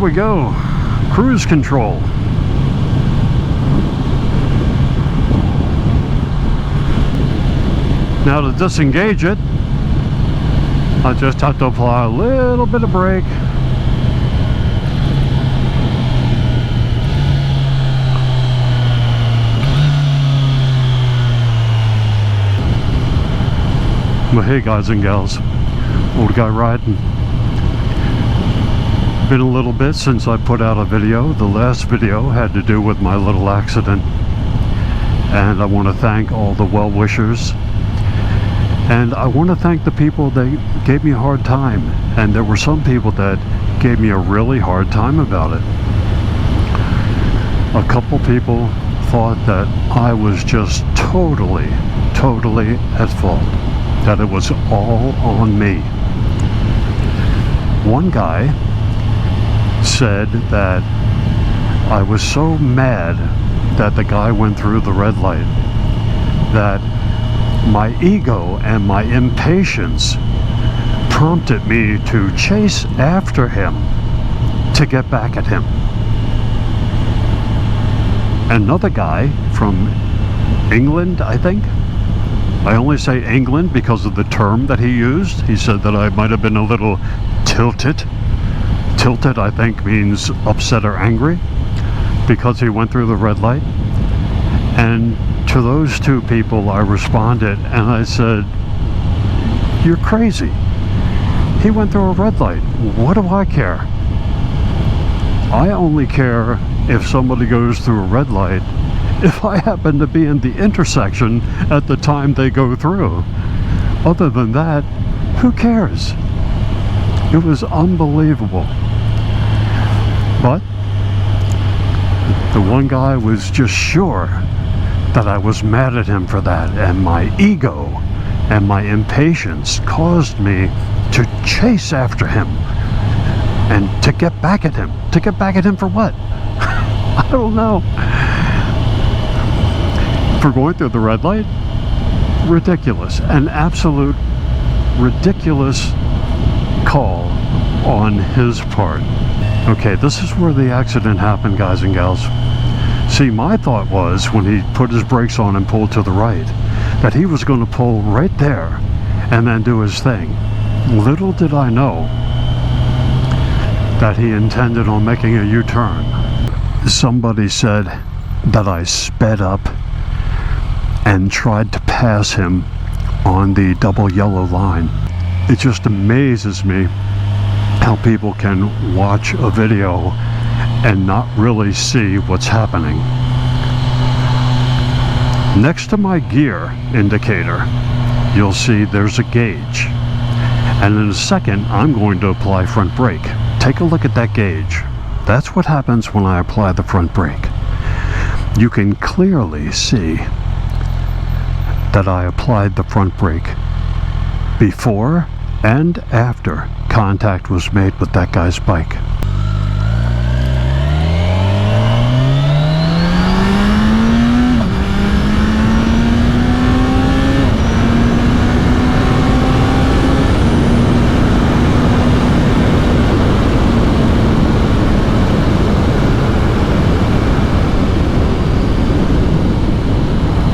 we go. Cruise control. Now to disengage it, I just have to apply a little bit of brake. Well, hey guys and gals, old guy riding. Been a little bit since I put out a video. The last video had to do with my little accident, and I want to thank all the well-wishers, and I want to thank the people that gave me a hard time, and there were some people that gave me a really hard time about it. A couple people thought that I was just totally at fault, that it was all on me. One guy said that I was so mad that the guy went through the red light, that my ego and my impatience prompted me to chase after him to get back at him. Another guy from England, I think. I only say England because of the term that he used. He said that I might have been a little tilted. Tilted, I think, means upset or angry, because he went through the red light. And to those two people I responded and I said, "You're crazy. He went through a red light. What do I care? I only care if somebody goes through a red light if I happen to be in the intersection at the time they go through. Other than that, who cares?" It was unbelievable. But the one guy was just sure that I was mad at him for that, and my ego and my impatience caused me to chase after him and to get back at him. To get back at him for what? I don't know. For going through the red light? Ridiculous. An absolute ridiculous call on his part. Okay, this is where the accident happened, guys and gals. See, my thought was, when he put his brakes on and pulled to the right, that he was going to pull right there and then do his thing. Little did I know that he intended on making a U-turn. Somebody said that I sped up and tried to pass him on the double yellow line. It just amazes me how people can watch a video and not really see what's happening. Next to my gear indicator, you'll see there's a gauge. And in a second, I'm going to apply front brake. Take a look at that gauge. That's what happens when I apply the front brake. You can clearly see that I applied the front brake before and after contact was made with that guy's bike.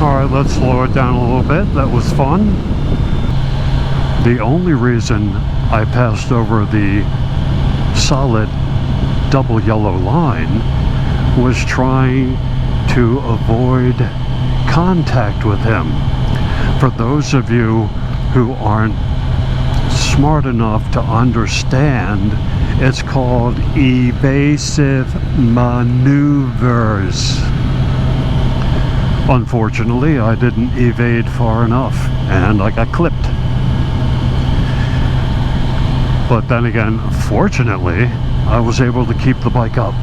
Alright, let's slow it down a little bit. That was fun. The only reason I passed over the solid double yellow line was trying to avoid contact with him. For those of you who aren't smart enough to understand, it's called evasive maneuvers. Unfortunately, I didn't evade far enough and I got clipped. But then again, fortunately, I was able to keep the bike up.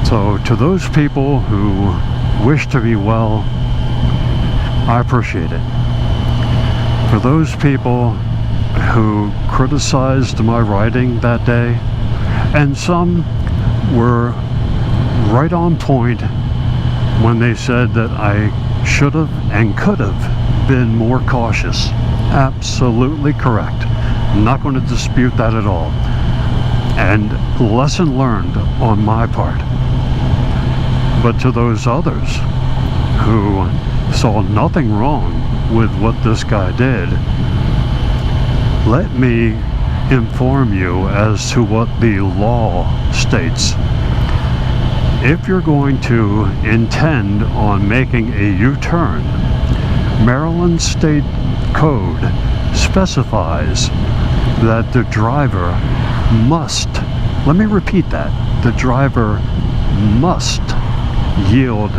So to those people who wish to be well, I appreciate it. For those people who criticized my riding that day, and some were right on point when they said that I should have and could have been more cautious. Absolutely correct. I'm not going to dispute that at all. And lesson learned on my part. But to those others who saw nothing wrong with what this guy did, let me inform you as to what the law states. If you're going to intend on making a U-turn, Maryland State Code specifies that the driver must, let me repeat that, the driver must yield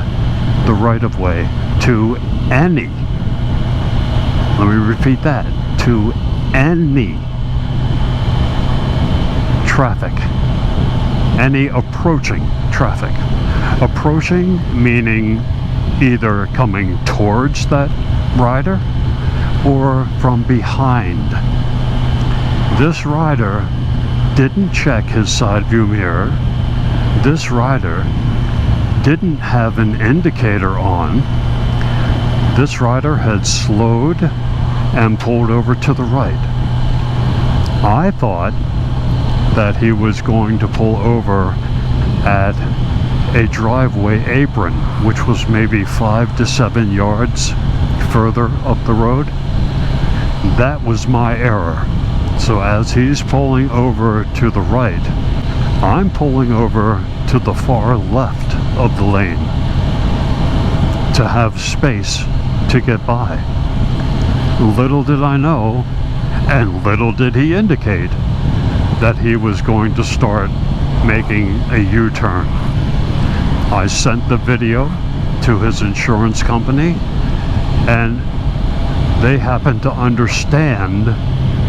the right-of-way to any, let me repeat that, to any traffic, any approaching traffic. Approaching meaning either coming towards that rider or from behind. This rider didn't check his side view mirror. This rider didn't have an indicator on. This rider had slowed and pulled over to the right. I thought that he was going to pull over at a driveway apron, which was maybe 5 to 7 yards further up the road. That was my error. So as he's pulling over to the right, I'm pulling over to the far left of the lane to have space to get by. Little did I know, and little did he indicate, that he was going to start making a U-turn. I sent the video to his insurance company, and they happened to understand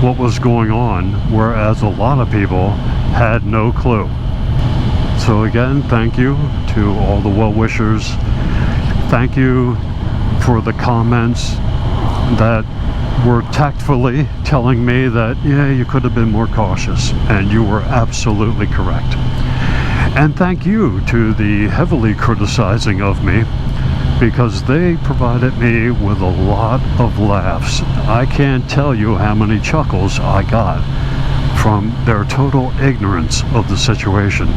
what was going on, whereas a lot of people had no clue. So again, thank you to all the well-wishers. Thank you for the comments that were tactfully telling me that, yeah, you could have been more cautious, and you were absolutely correct. And thank you to the heavily criticizing of me, because they provided me with a lot of laughs. I can't tell you how many chuckles I got from their total ignorance of the situation.